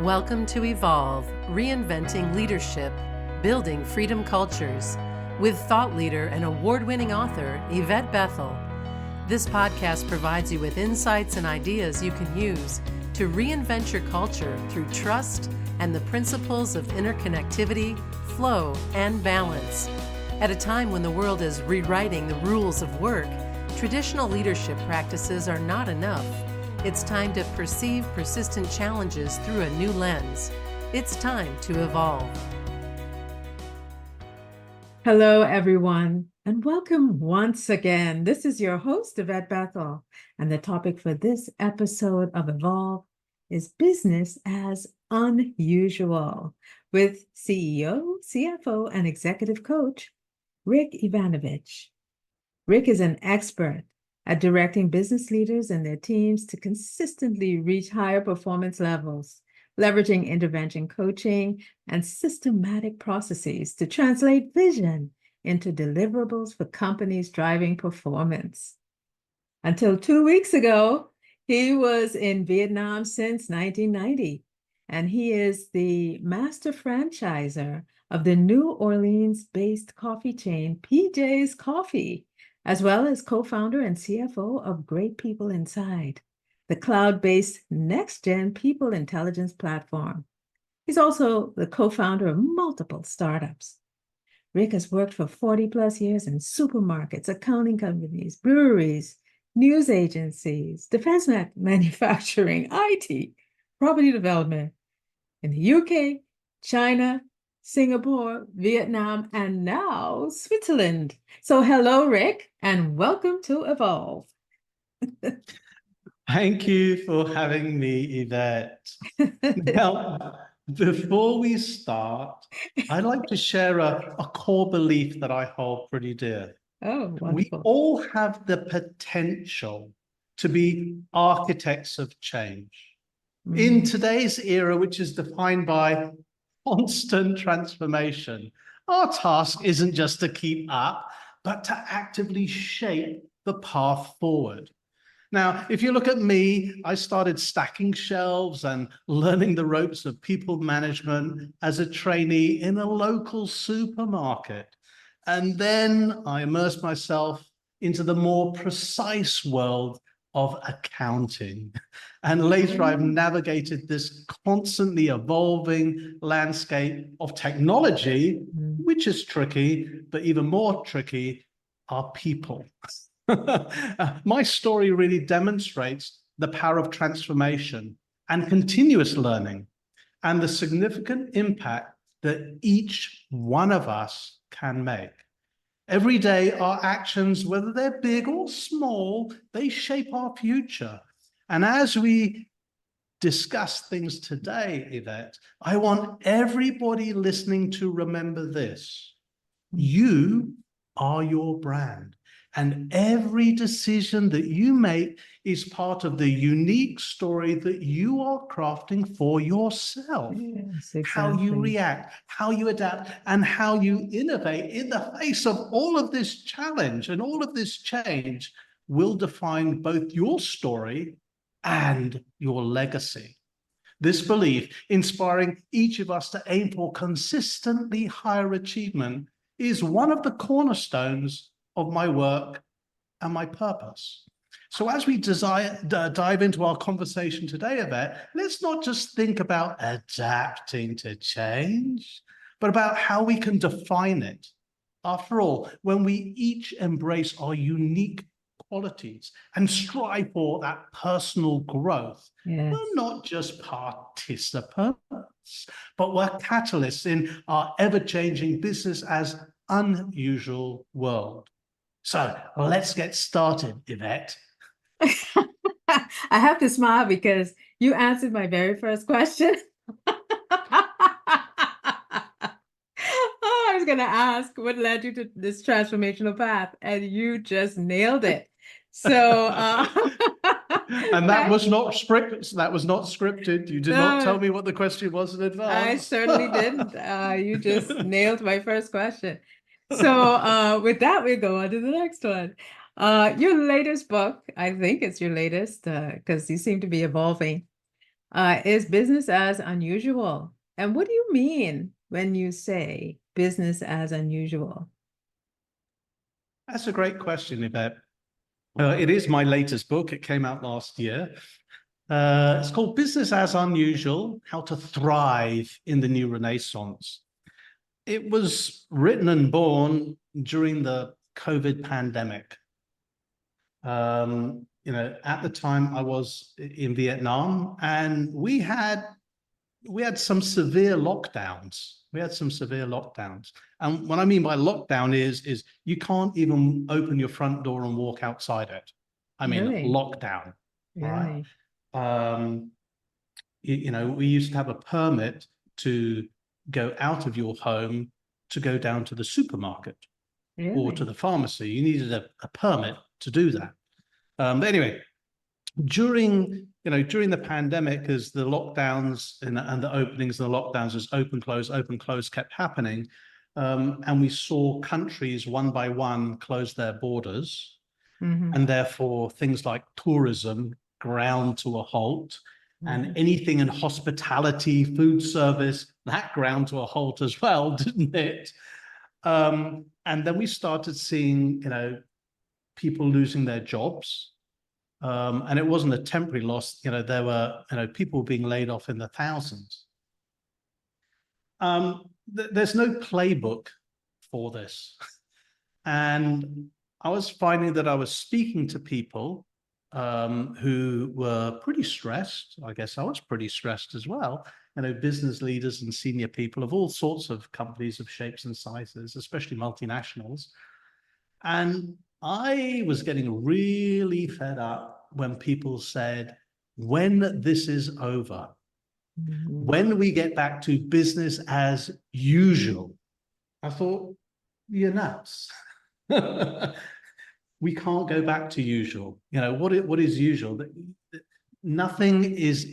Welcome to Evolve, Reinventing Leadership, Building Freedom Cultures, with thought leader and award-winning author Yvette Bethel. This podcast provides you with insights and ideas you can use to reinvent your culture through trust and the principles of interconnectivity, flow, and balance. At a time when the world is rewriting the rules of work, traditional leadership practices are not enough. It's time to perceive persistent challenges through a new lens. It's time to evolve. Hello, everyone, and welcome once again. This is your host, Yvette Bethel, and the topic for this episode of Evolve is business as unusual with CEO, CFO, and executive coach, Rick Yvanovich. Rick is an expert at directing business leaders and their teams to consistently reach higher performance levels, leveraging intervention coaching and systematic processes to translate vision into deliverables for companies driving performance. Until 2 weeks ago, he was in Vietnam since 1990, and he is the Master Franchisor of the New Orleans-based coffee chain PJ's Coffee, as well as co-founder and CFO of Great People Inside, the cloud-based next-gen people intelligence platform. He's also the co-founder of multiple startups. Rick has worked for 40 plus years in supermarkets, accounting companies, breweries, news agencies, defense manufacturing, IT, property development in the UK, China, Singapore, Vietnam, and now Switzerland. So hello, Rick, and welcome to Evolve. Thank you for having me, Yvette. Now, before we start, I'd like to share a core belief that I hold pretty dear. Oh, wonderful. We all have the potential to be architects of change. In today's era, which is defined by constant transformation, our task isn't just to keep up, but to actively shape the path forward. Now, if you look at me, I started stacking shelves and learning the ropes of people management as a trainee in a local supermarket. And then I immersed myself into the more precise world of accounting. And later I've navigated this constantly evolving landscape of technology, which is tricky, but even more tricky are people. My story really demonstrates the power of transformation and continuous learning and the significant impact that each one of us can make. Every day, our actions, whether they're big or small, they shape our future. And as we discuss things today, Yvette, I want everybody listening to remember this. You are your brand. And every decision that you make is part of the unique story that you are crafting for yourself. Yes, exactly. How you react, how you adapt, and how you innovate in the face of all of this challenge and all of this change will define both your story and your legacy. This belief, inspiring each of us to aim for consistently higher achievement, is one of the cornerstones of my work and my purpose. So as we dive into our conversation today, Yvette, let's not just think about adapting to change, but about how we can define it. After all, when we each embrace our unique qualities and strive for that personal growth, Yes. we're not just participants, but we're catalysts in our ever-changing business as unusual world. So let's get started, Yvette. I have to smile because you answered my very first question. I was going to ask what led you to this transformational path, and you just nailed it. So, and that was not scripted. That was not scripted. You did not tell me what the question was in advance. I certainly didn't. You just nailed my first question. So with that, we go on to the next one. Your latest book, I think it's your latest, because you seem to be evolving, Is business as unusual? And what do you mean when you say business as unusual? That's a great question, Yvette. It is my latest book. It came out last year. It's called Business as Unusual: How to Thrive in the New Renaissance. It was written and born during the COVID pandemic. At the time I was in Vietnam, and we had some severe lockdowns. And what I mean by lockdown is you can't even open your front door and walk outside it. I mean, Really? lockdown, right? Really? We used to have a permit to go out of your home to go down to the supermarket or to Really? the pharmacy. You needed a permit to do that. But anyway, during the pandemic, as the lockdowns and the openings and the lockdowns, as open, close kept happening, and we saw countries one by one close their borders, Mhm. and therefore things like tourism ground to a halt, and Mhm. anything in hospitality, food service, that ground to a halt as well, didn't it? And then we started seeing, people losing their jobs. And it wasn't a temporary loss. There were, people being laid off in the thousands. There's no playbook for this. And I was finding that I was speaking to people who were pretty stressed. I guess I was pretty stressed as well. Business leaders and senior people of all sorts of companies of shapes and sizes, especially multinationals. And I was getting really fed up when people said, when this is over, Mhm. when we get back to business as usual. I thought, you're nuts. We can't go back to usual. What is usual? Nothing is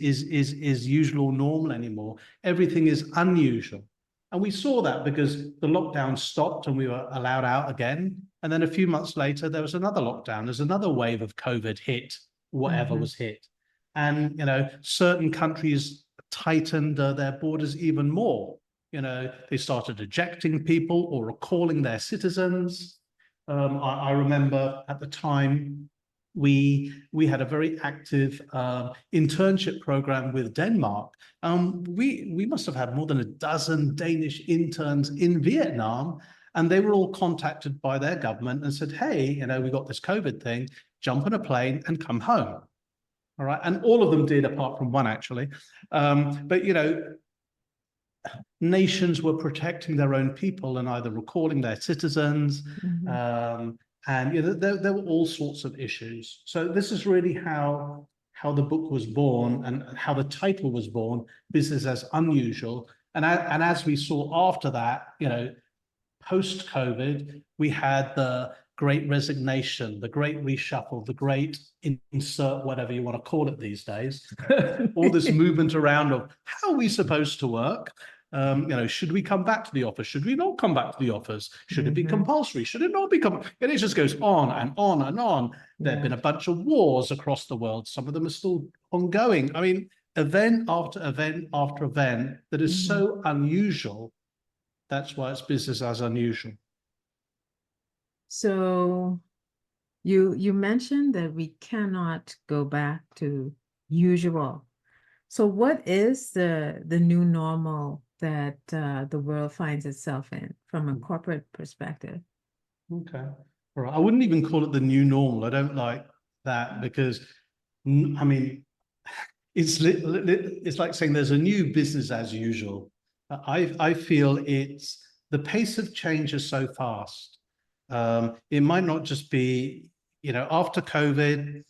usual or normal anymore. Everything is unusual. And we saw that because the lockdown stopped and we were allowed out again. And then a few months later, there was another lockdown. There's another wave of COVID hit, whatever Mhm. was hit. And, certain countries tightened their borders even more. They started ejecting people or recalling their citizens. I remember at the time, we had a very active internship program with Denmark. We must have had more than a dozen Danish interns in Vietnam, and they were all contacted by their government and said, hey, we got this COVID thing, jump on a plane and come home. All right. And all of them did, apart from one, actually. But nations were protecting their own people and either recalling their citizens. Mhm. And there were all sorts of issues. So this is really how the book was born and how the title was born, Business as Unusual. And as we saw after that, post-COVID, we had the great resignation, the great reshuffle, the great insert, whatever you want to call it these days, all this movement around of how are we supposed to work? Should we come back to the office? Should we not come back to the office? Should it be Mhm. compulsory? Should it not be compulsory? And it just goes on and on and on. There have Yeah. been a bunch of wars across the world. Some of them are still ongoing. I mean, event after event after event that is Mhm. so unusual. That's why it's business as unusual. So you mentioned that we cannot go back to usual. So what is the new normal that the world finds itself in from a corporate perspective? Okay. All right. I wouldn't even call it the new normal. I don't like that because, I mean, it's like saying there's a new business as usual. I feel it's the pace of change is so fast. It might not just be, after COVID,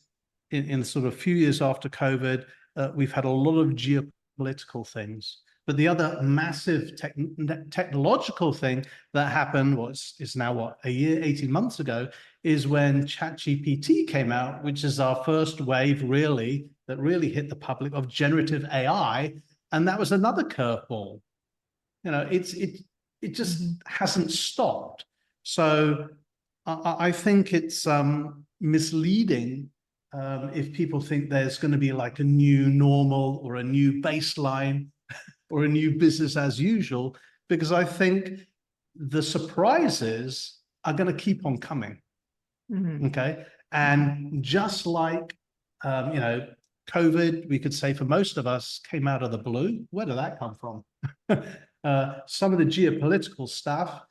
in sort of a few years after COVID, we've had a lot of geopolitical things. But the other massive technological thing that happened is now what, a year, 18 months ago, is when ChatGPT came out, which is our first wave really, that really hit the public of generative AI. And that was another curveball. It just Mhm. hasn't stopped. So I think it's misleading if people think there's going to be like a new normal or a new baseline or a new business as usual, because I think the surprises are going to keep on coming. Okay. And just like, COVID, we could say for most of us came out of the blue. Where did that come from? Some of the geopolitical stuff,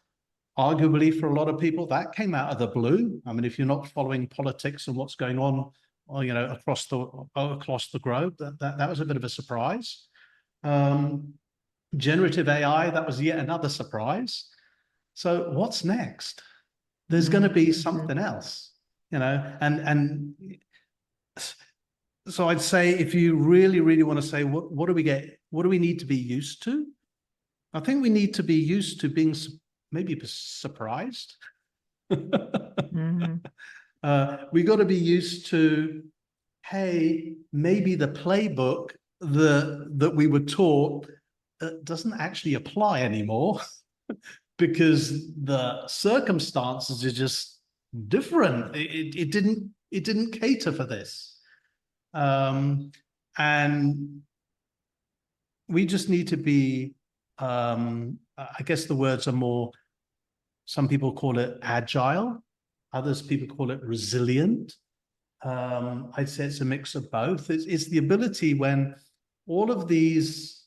arguably for a lot of people, that came out of the blue. I mean, if you're not following politics and what's going on, across the globe, that was a bit of a surprise. Generative AI, that was yet another surprise. So what's next? There's going to be something else, and so I'd say if you really, really want to say, what do we need to be used to? I think we need to be used to being maybe surprised. We got to be used to, hey, maybe the playbook that we were taught doesn't actually apply anymore because the circumstances are just different. It didn't cater for this. And we just need to be, I guess the words are more, some people call it agile, others people call it resilient. I'd say it's a mix of both. It's the ability when all of these,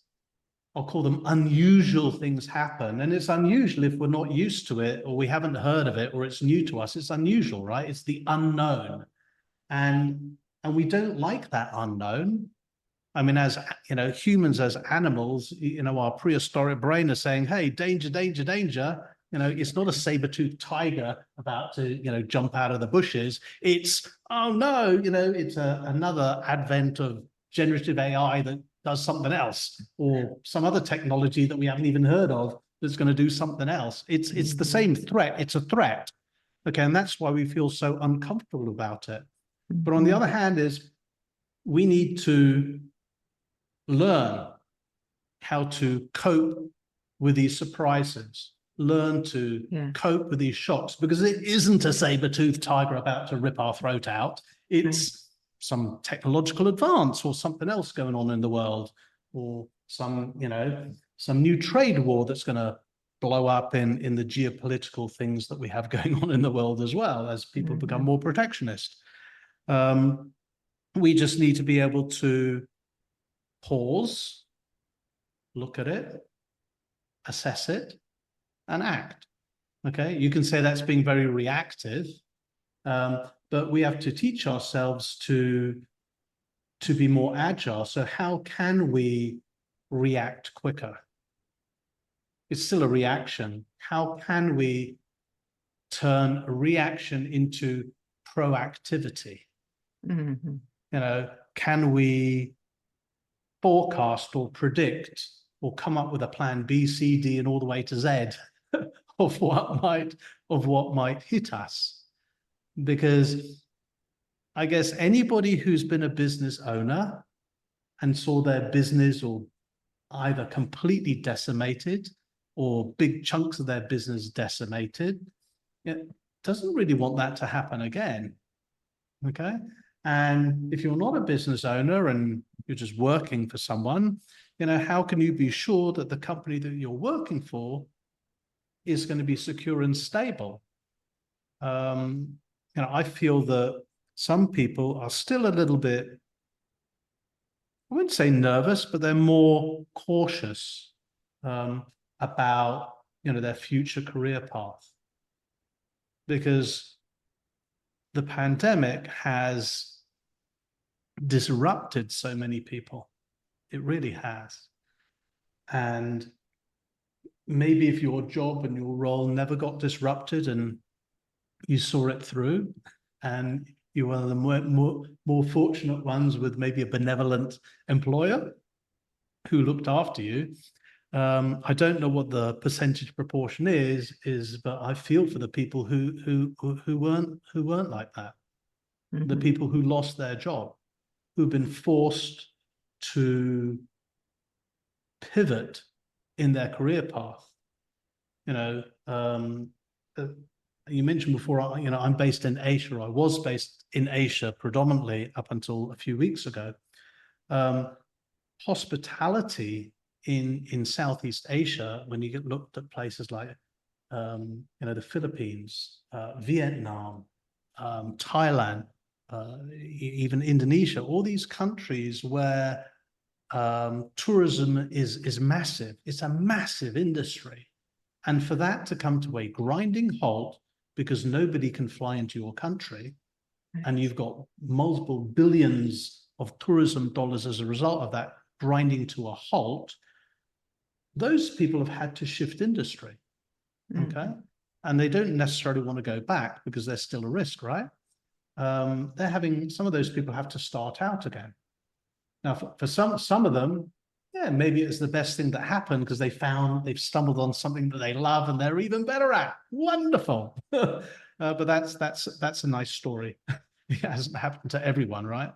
I'll call them unusual things happen, and it's unusual if we're not used to it or we haven't heard of it or it's new to us. It's unusual, right? It's the unknown. And we don't like that unknown. I mean, as humans, as animals, our prehistoric brain is saying, hey, danger, danger, danger. It's not a saber-toothed tiger about to, jump out of the bushes. It's, oh no, it's another advent of generative AI that does something else, or some other technology that we haven't even heard of that's going to do something else. It's the same threat. It's a threat. Okay, and that's why we feel so uncomfortable about it. But on the other hand we need to learn how to cope with these surprises, learn to cope with these shocks, because it isn't a saber-toothed tiger about to rip our throat out. It's some technological advance or something else going on in the world, or some new trade war that's going to blow up in the geopolitical things that we have going on in the world as well, as people become more protectionist. We just need to be able to pause, look at it, assess it, and act. Okay, you can say that's being very reactive, but we have to teach ourselves to be more agile. So how can we react quicker? It's still a reaction. How can we turn a reaction into proactivity? Can we forecast or predict or come up with a plan B, C, D, and all the way to Z of what might hit us? Because I guess anybody who's been a business owner and saw their business or either completely decimated or big chunks of their business decimated, it doesn't really want that to happen again. Okay. And if you're not a business owner and you're just working for someone, how can you be sure that the company that you're working for is going to be secure and stable? I feel that some people are still a little bit, I wouldn't say nervous, but they're more cautious about their future career path, because the pandemic has disrupted so many people. It really has. And maybe if your job and your role never got disrupted and you saw it through, and you were the more fortunate ones with maybe a benevolent employer who looked after you. I don't know what the percentage proportion is, but I feel for the people who weren't like that. The people who lost their job, who've been forced to pivot in their career path. you mentioned before, I'm based in Asia. I was based in Asia predominantly up until a few weeks ago. Hospitality in Southeast Asia, when you get looked at places like, the Philippines, Vietnam, Thailand, even Indonesia, all these countries where tourism is massive. It's a massive industry. And for that to come to a grinding halt because nobody can fly into your country, and you've got multiple billions of tourism dollars as a result of that grinding to a halt, those people have had to shift industry. Okay. And they don't necessarily want to go back because there's still a risk, right? Some of those people have to start out again. Now, for some of them, yeah, maybe it's the best thing that happened because they've stumbled on something that they love and they're even better at. Wonderful. But that's a nice story. It hasn't happened to everyone, right?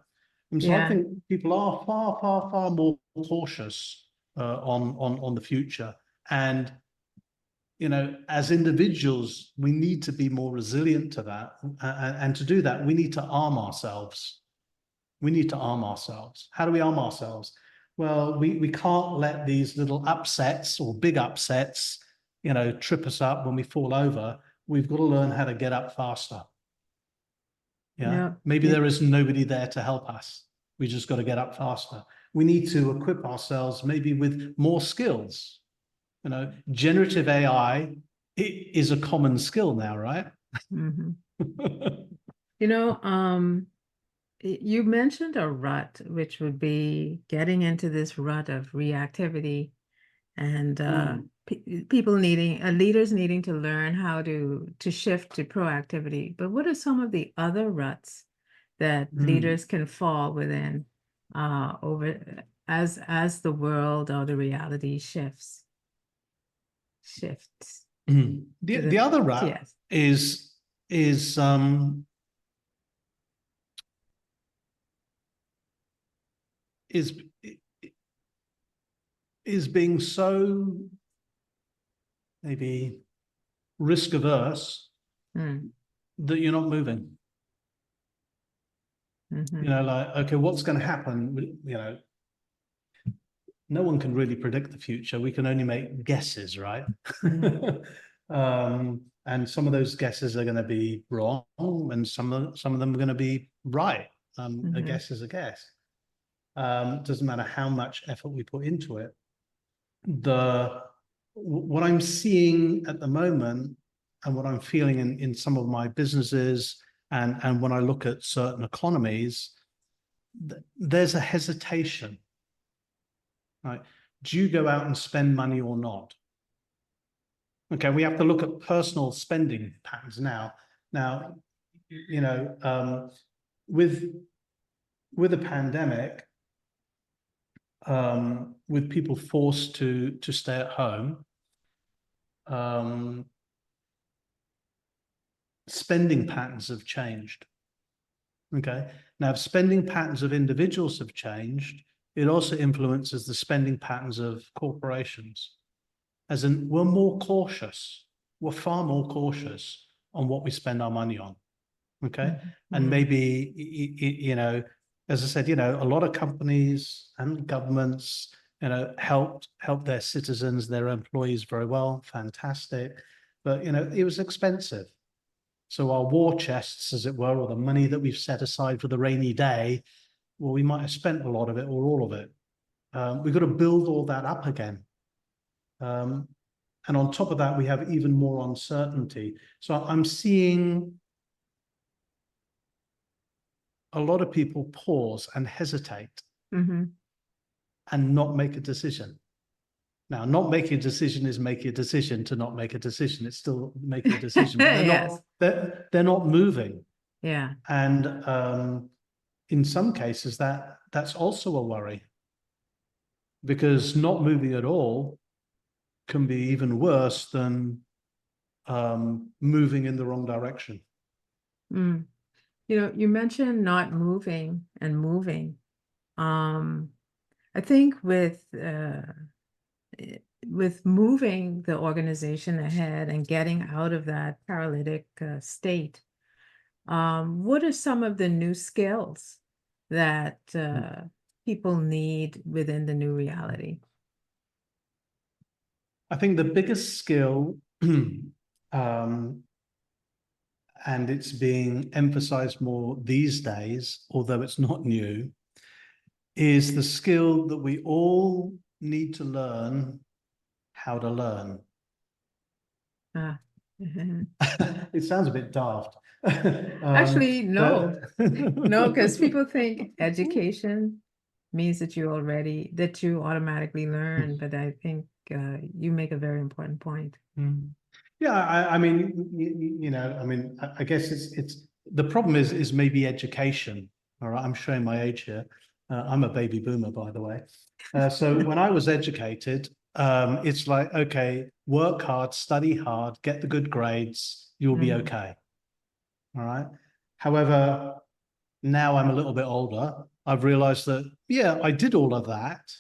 And so I think people are far, far, far more cautious on the future. And as individuals, we need to be more resilient to that. And to do that, we need to arm ourselves. We need to arm ourselves. How do we arm ourselves? Well, we can't let these little upsets or big upsets, trip us up when we fall over. We've got to learn how to get up faster. Maybe there is nobody there to help us. We just got to get up faster. We need to equip ourselves maybe with more skills. Generative AI is a common skill now, right? You mentioned a rut, which would be getting into this rut of reactivity and leaders needing to learn how to shift to proactivity. But what are some of the other ruts that leaders can fall within over as the world or the reality shifts? The other rut is being so maybe risk averse that you're not moving. Like, okay, what's going to happen? No one can really predict the future. We can only make guesses, right? And some of those guesses are going to be wrong, and some of them are going to be right. A guess is a guess. Doesn't matter how much effort we put into it. What I'm seeing at the moment and what I'm feeling in some of my businesses and when I look at certain economies, there's a hesitation. Right? Do you go out and spend money or not? Okay, we have to look at personal spending patterns now. Now, with a pandemic, with people forced to stay at home, spending patterns have changed. Okay, now if spending patterns of individuals have changed, it also influences the spending patterns of corporations. As in, we're more cautious. We're far more cautious on what we spend our money on. Okay, and maybe as I said, a lot of companies and governments, help their citizens, their employees very well, fantastic. But it was expensive. So our war chests, as it were, or the money that we've set aside for the rainy day, well, we might have spent a lot of it or all of it. We've got to build all that up again. And on top of that, we have even more uncertainty. So I'm seeing a lot of people pause and hesitate and not make a decision. Now, not making a decision is making a decision to not make a decision. It's still making a decision. But they're not moving. Yeah. And in some cases, that's also a worry, because not moving at all can be even worse than moving in the wrong direction. You mentioned not moving and moving. I think with with moving the organization ahead and getting out of that paralytic state, what are some of the new skills that people need within the new reality? I think the biggest skill, and it's being emphasized more these days, although it's not new, is the skill that we all need to learn how to learn. It sounds a bit daft. Actually, no. No, because people think education means that you automatically learn, but I think you make a very important point. Yeah, I mean, I guess it's the problem is maybe education. All right, I'm showing my age here. I'm a baby boomer, by the way. So when I was educated, it's like, okay, work hard, study hard, get the good grades, you'll be okay. All right. However, now I'm a little bit older. I've realized that, yeah, I did all of that,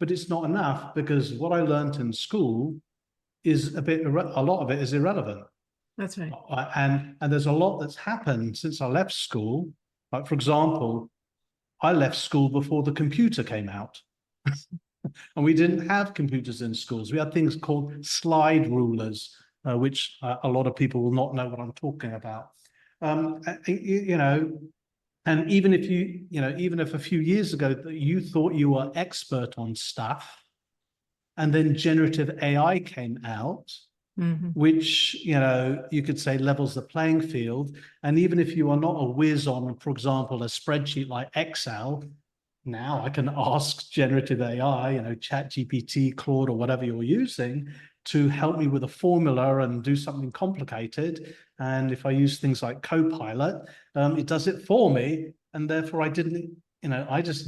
but it's not enough, because what I learned in school is a lot of it is irrelevant. That's right. And there's a lot that's happened since I left school. Like, for example, I left school before the computer came out. And we didn't have computers in schools. We had things called slide rulers, which a lot of people will not know what I'm talking about. And even if a few years ago that you thought you were expert on stuff, and then generative AI came out, which, you could say levels the playing field. And even if you are not a whiz on, for example, a spreadsheet like Excel, now I can ask generative AI, ChatGPT, Claude, or whatever you're using, to help me with a formula and do something complicated. And if I use things like Copilot, it does it for me. And therefore I just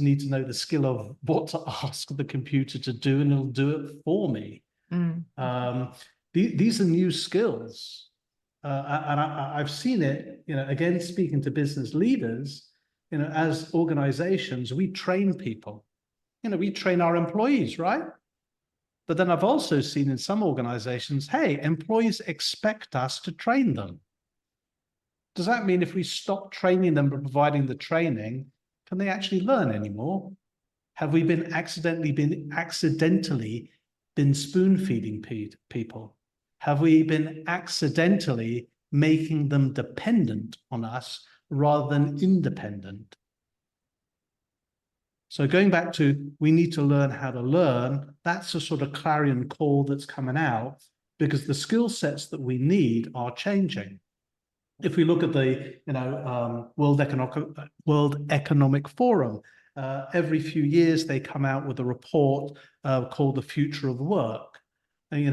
need to know the skill of what to ask the computer to do, and it'll do it for me. These are new skills. And I've seen it, again, speaking to business leaders, as organizations, we train people, we train our employees, right? But then I've also seen in some organizations, hey, employees expect us to train them. Does that mean if we stop training them but providing the training, can they actually learn anymore? Have we accidentally been spoon feeding people? Have we been accidentally making them dependent on us rather than independent? So going back to, we need to learn how to learn, that's a sort of clarion call that's coming out, because the skill sets that we need are changing. If we look at the World Economic Forum, every few years they come out with a report called The Future of Work. If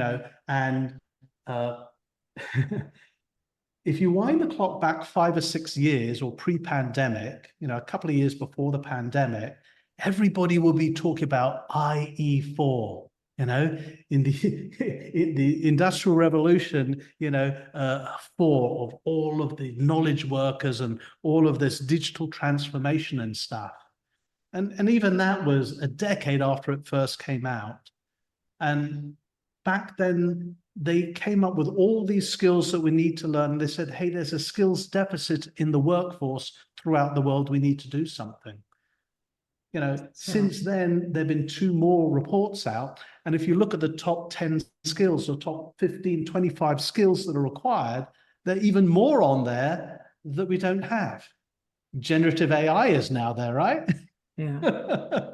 you wind the clock back 5 or 6 years, or pre-pandemic, a couple of years before the pandemic, everybody will be talking about IE4. In the Industrial Revolution, 4 of all of the knowledge workers and all of this digital transformation and stuff. And even that was a decade after it first came out. And back then, they came up with all these skills that we need to learn. They said, hey, there's a skills deficit in the workforce throughout the world. We need to do something. Since then, there have been 2 more reports out. And if you look at the top 10 skills or top 15, 25 skills that are required, there are even more on there that we don't have. Generative AI is now there, right? Yeah.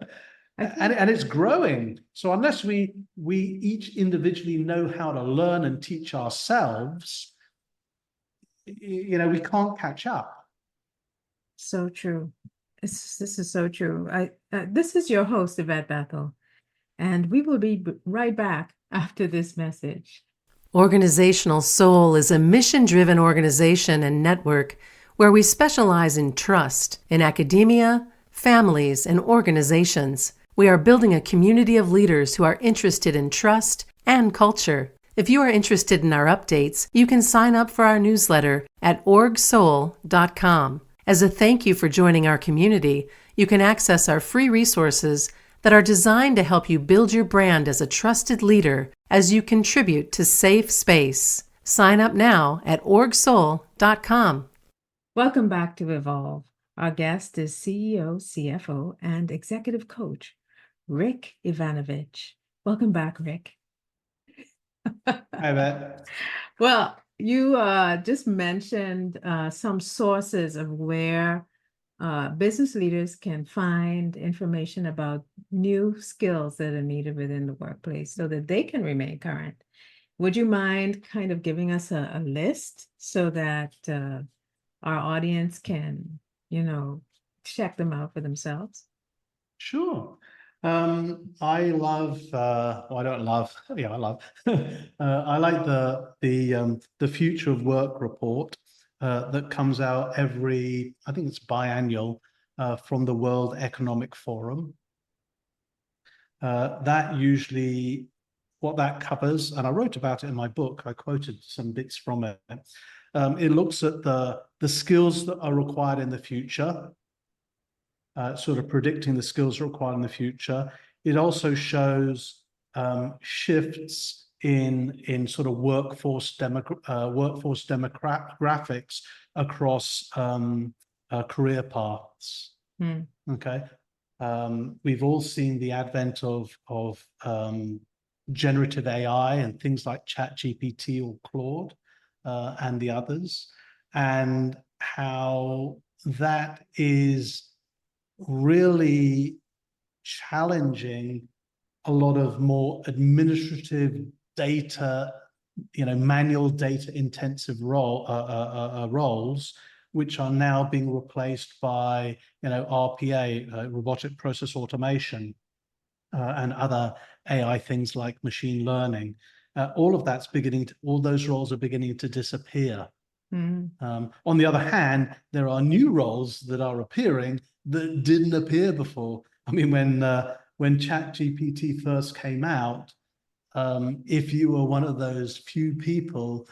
And it's growing. So unless we each individually know how to learn and teach ourselves, we can't catch up. So true. This is so true. This is your host, Yvette Bethel, and we will be right back after this message. Organizational Soul is a mission-driven organization and network where we specialize in trust in academia, families, and organizations. We are building a community of leaders who are interested in trust and culture. If you are interested in our updates, you can sign up for our newsletter at orgsoul.com. As a thank you for joining our community, you can access our free resources that are designed to help you build your brand as a trusted leader as you contribute to safe space. Sign up now at orgsoul.com. Welcome back to Evolve. Our guest is CEO, CFO, and executive coach, Rick Yvanovich. Welcome back, Rick. Hi, Yvette. Well, you just mentioned some sources of where business leaders can find information about new skills that are needed within the workplace so that they can remain current. Would you mind kind of giving us a list so that our audience can, check them out for themselves? Sure. I love, well, I don't love, yeah, I love, I like the Future of Work report that comes out every, I think it's biannual, from the World Economic Forum. That usually, what that covers, and I wrote about it in my book, I quoted some bits from it. It looks at the skills that are required in the future, sort of predicting the skills required in the future. It also shows shifts in sort of workforce demographics across career paths. Okay, we've all seen the advent of generative AI and things like ChatGPT or Claude and the others, and how that is really challenging a lot of more administrative data, manual data intensive roles, which are now being replaced by, RPA, robotic process automation, and other AI things like machine learning. All those roles are beginning to disappear. On the other hand, there are new roles that are appearing that didn't appear before. I mean, when ChatGPT first came out, if you were one of those few people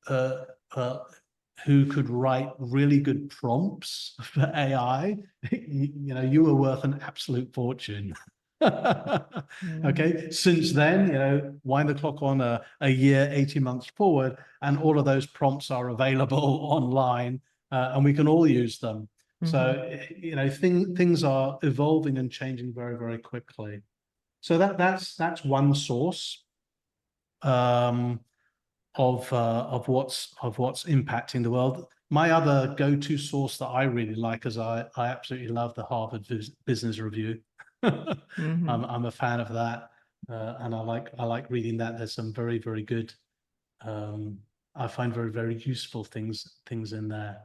who could write really good prompts for AI, you were worth an absolute fortune. Okay, since then, wind the clock on a year, 18 months forward, and all of those prompts are available online, and we can all use them. So, things are evolving and changing very, very quickly. So that's one source of what's impacting the world. My other go-to source that I really like is I absolutely love the Harvard Business Review. I'm a fan of that, and I like reading that. There's some very, very good, I find very, very useful things in there.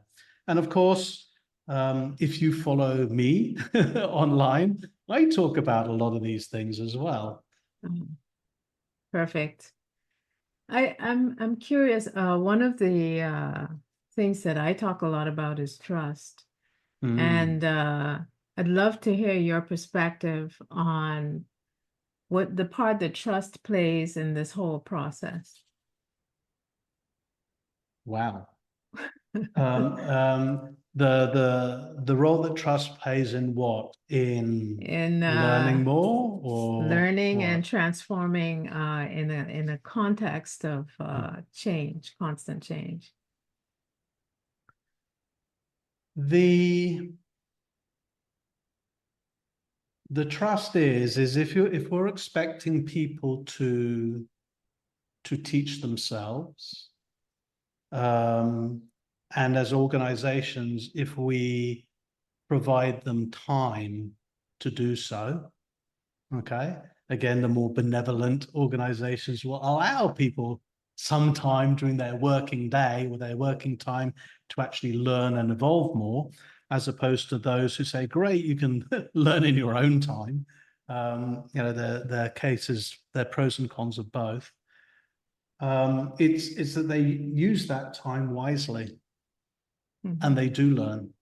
And of course, if you follow me online, I talk about a lot of these things as well. Perfect. I'm curious. One of the things that I talk a lot about is trust. And I'd love to hear your perspective on what the part that trust plays in this whole process. Wow. The role that trust plays in what? In learning more, or learning what? and transforming in a context of change, constant change. The trust is if we're expecting people to teach themselves, and as organizations, if we provide them time to do so, okay, again, the more benevolent organizations will allow people some time during their working day or their working time to actually learn and evolve more, as opposed to those who say, great, you can learn in your own time. Their cases, their pros and cons of both. It's that they use that time wisely, and they do learn,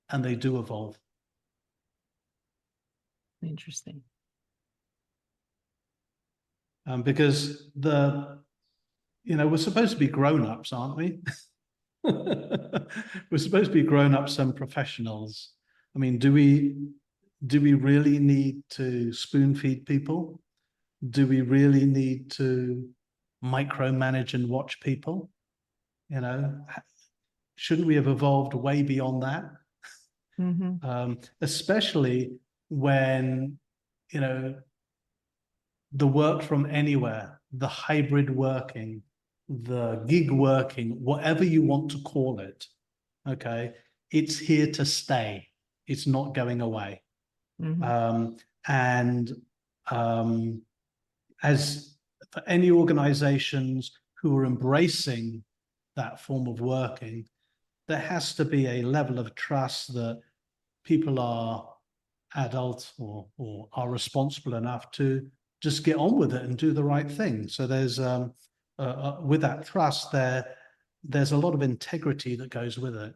and they do evolve. Interesting. Because we're supposed to be grown-ups, aren't we? We're supposed to be grown-ups and professionals. I mean, do we do we really need to spoon feed people? Do we really need to micromanage and watch people? You know, shouldn't we have evolved way beyond that? Especially when, you know, the work from anywhere, the hybrid working, the gig working, whatever you want to call it, okay, it's here to stay. It's not going away. As for any organizations who are embracing that form of working, there has to be a level of trust that people are adult or are responsible enough to just get on with it and do the right thing. So there's with that trust there's a lot of integrity that goes with it.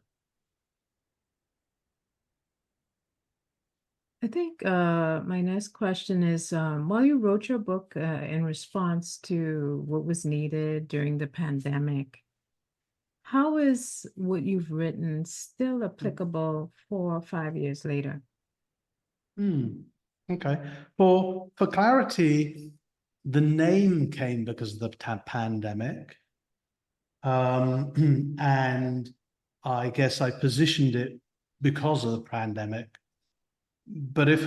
I think my next question is, while you wrote your book in response to what was needed during the pandemic, how is what you've written still applicable 4 or 5 years later? Okay. For clarity, the name came because of the pandemic. And I guess I positioned it because of the pandemic. But if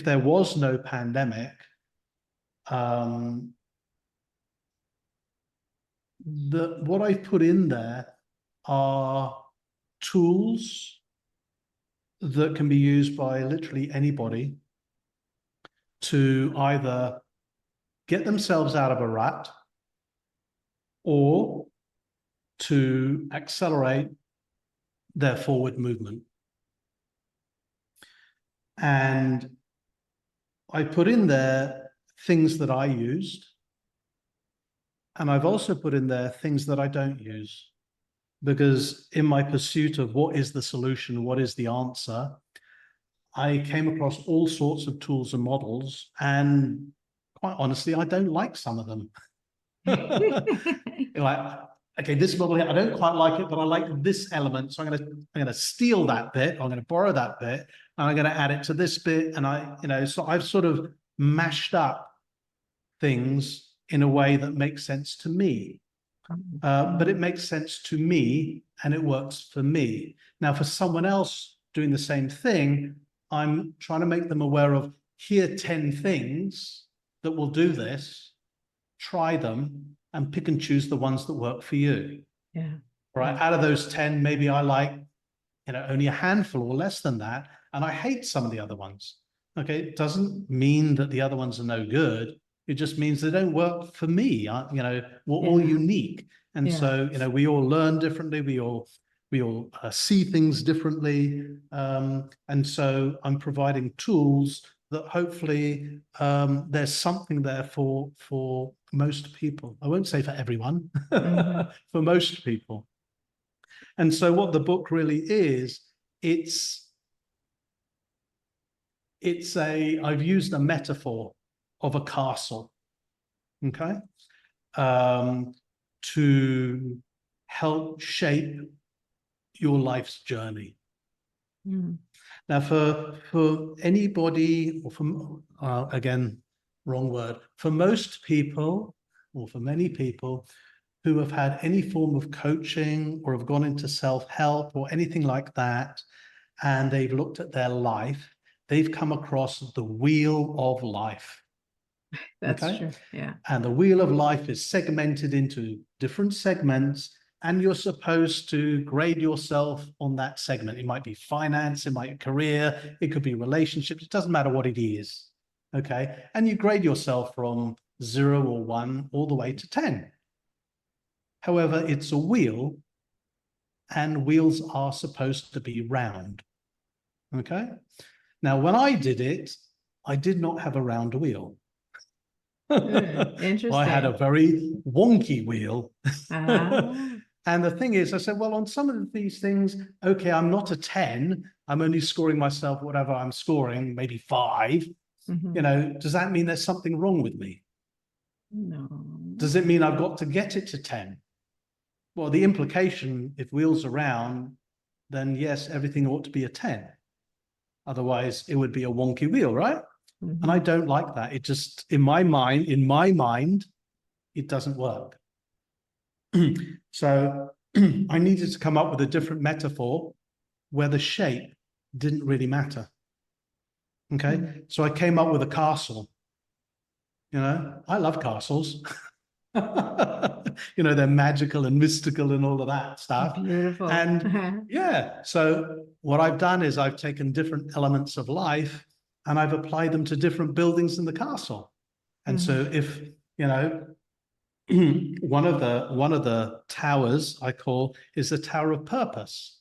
there was no pandemic, what I put in there are tools that can be used by literally anybody to either get themselves out of a rut or to accelerate their forward movement. And I put in there things that I used, and I've also put in there things that I don't use, because in my pursuit of what is the solution, what is the answer, I came across all sorts of tools and models, and quite honestly, I don't like some of them. Like, okay, this model here, I don't quite like it, but I like this element, so I'm gonna steal that bit, I'm gonna borrow that bit, and I'm gonna add it to this bit, and so I've sort of mashed up things in a way that makes sense to me. But it makes sense to me and it works for me. Now, for someone else doing the same thing, I'm trying to make them aware of, here are 10 things that will do this, try them, and pick and choose the ones that work for you. Yeah. Right. Out of those 10, maybe I like, only a handful or less than that, and I hate some of the other ones. Okay, it doesn't mean that the other ones are no good. It just means they don't work for me. We're all unique. And so, we all learn differently. We all see things differently. And so I'm providing tools that hopefully there's something there for most people. I won't say for everyone, for most people. And so what the book really is, I've used a metaphor of a castle, okay, to help shape your life's journey. Now, for anybody, or again, wrong word, for most people, or for many people who have had any form of coaching or have gone into self-help or anything like that, and they've looked at their life, they've come across the wheel of life. That's true. Yeah. And the wheel of life is segmented into different segments, and you're supposed to grade yourself on that segment. It might be finance, it might be career, it could be relationships, it doesn't matter what it is. Okay. And you grade yourself from 0 or 1 all the way to 10. However, it's a wheel, and wheels are supposed to be round. Okay. Now, when I did it, I did not have a round wheel. Interesting. I had a very wonky wheel. And the thing is, I said, well, on some of these things, okay, I'm not a 10. I'm only scoring myself whatever I'm scoring, maybe 5. Does that mean there's something wrong with me? No. Does it mean I've got to get it to 10? Well, the implication, if wheels are round, then yes, everything ought to be a 10. Otherwise, it would be a wonky wheel, right? Mhm. And I don't like that. It just, in my mind, it doesn't work. So I needed to come up with a different metaphor where the shape didn't really matter. Okay. So I came up with a castle. I love castles. They're magical and mystical and all of that stuff. Beautiful. And yeah, so what I've done is I've taken different elements of life and I've applied them to different buildings in the castle. And so if, one of the towers I call is the Tower of Purpose.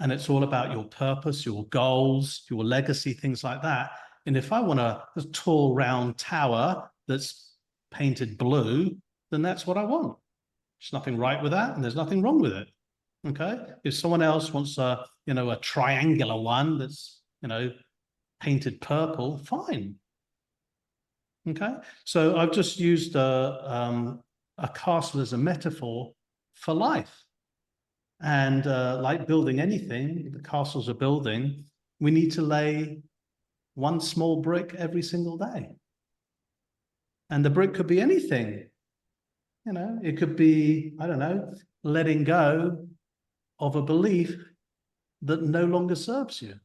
And it's all about your purpose, your goals, your legacy, things like that. And if I want a tall, round tower that's painted blue, then that's what I want. There's nothing right with that, and there's nothing wrong with it. Okay. If someone else wants a triangular one that's, painted purple, fine. Okay. So I've just used a castle as a metaphor for life. And like building anything, the castle's a building, we need to lay one small brick every single day. And the brick could be anything. It could be, I don't know, letting go of a belief that no longer serves you.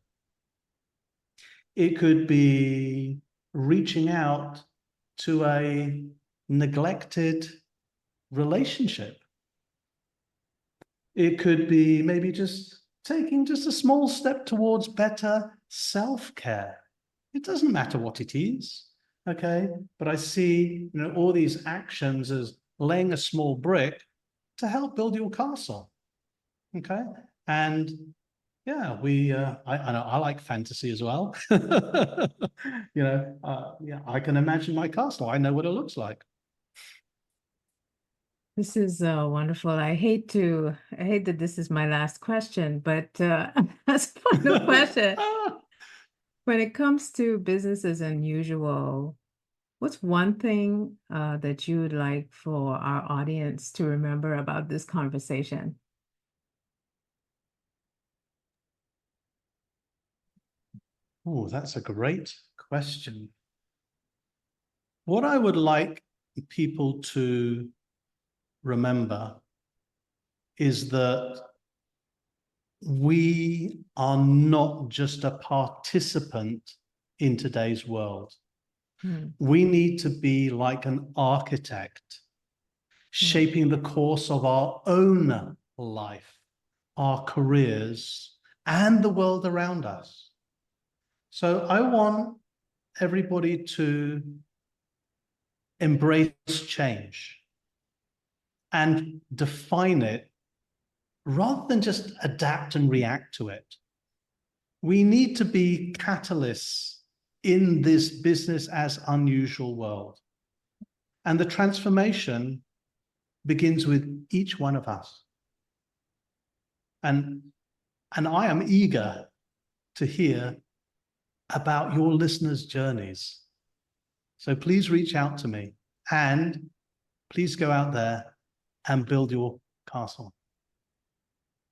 It could be reaching out to a neglected relationship. It could be maybe just taking just a small step towards better self-care. It doesn't matter what it is, okay? But I see, all these actions as laying a small brick to help build your castle, okay? And yeah, I know I like fantasy as well. Yeah, I can imagine my castle. I know what it looks like. This is wonderful. I hate that this is my last question, but as a final question, when it comes to business as unusual, what's one thing that you would like for our audience to remember about this conversation? Oh, that's a great question. What I would like people to remember is that we are not just a participant in today's world. We need to be like an architect, shaping the course of our own life, our careers, and the world around us. So I want everybody to embrace change and define it rather than just adapt and react to it. We need to be catalysts in this business as unusual world. And the transformation begins with each one of us. And I am eager to hear about your listeners' journeys. So please reach out to me and please go out there and build your castle.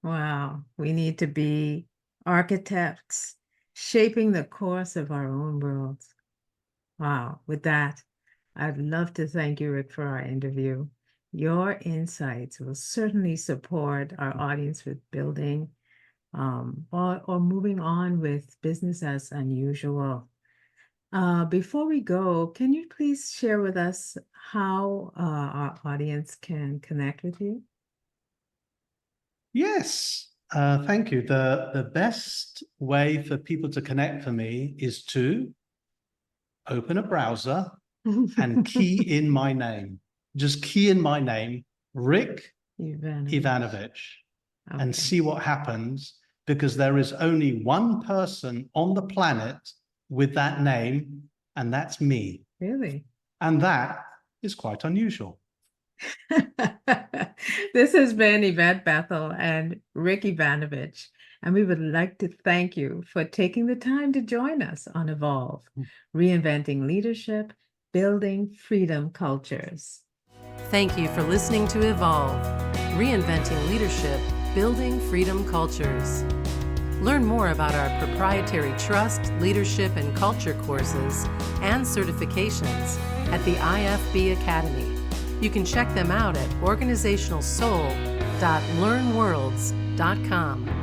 Wow, we need to be architects, shaping the course of our own worlds. Wow, with that, I'd love to thank you, Rick, for our interview. Your insights will certainly support our audience with building or moving on with business as unusual. Before we go, can you please share with us how our audience can connect with you? Yes, thank you. The best way for people to connect for me is to open a browser and key in my name. Just key in my name, Rick Yvanovich, and see what happens, because there is only one person on the planet with that name, and that's me. Really? And that is quite unusual. This has been Yvette Bethel and Rick Yvanovich, and we would like to thank you for taking the time to join us on Evolve, Reinventing Leadership, Building Freedom Cultures. Thank you for listening to Evolve, Reinventing Leadership, Building Freedom Cultures. Learn more about our proprietary trust, leadership, and culture courses and certifications at the IFB Academy. You can check them out at organizationalsoul.learnworlds.com.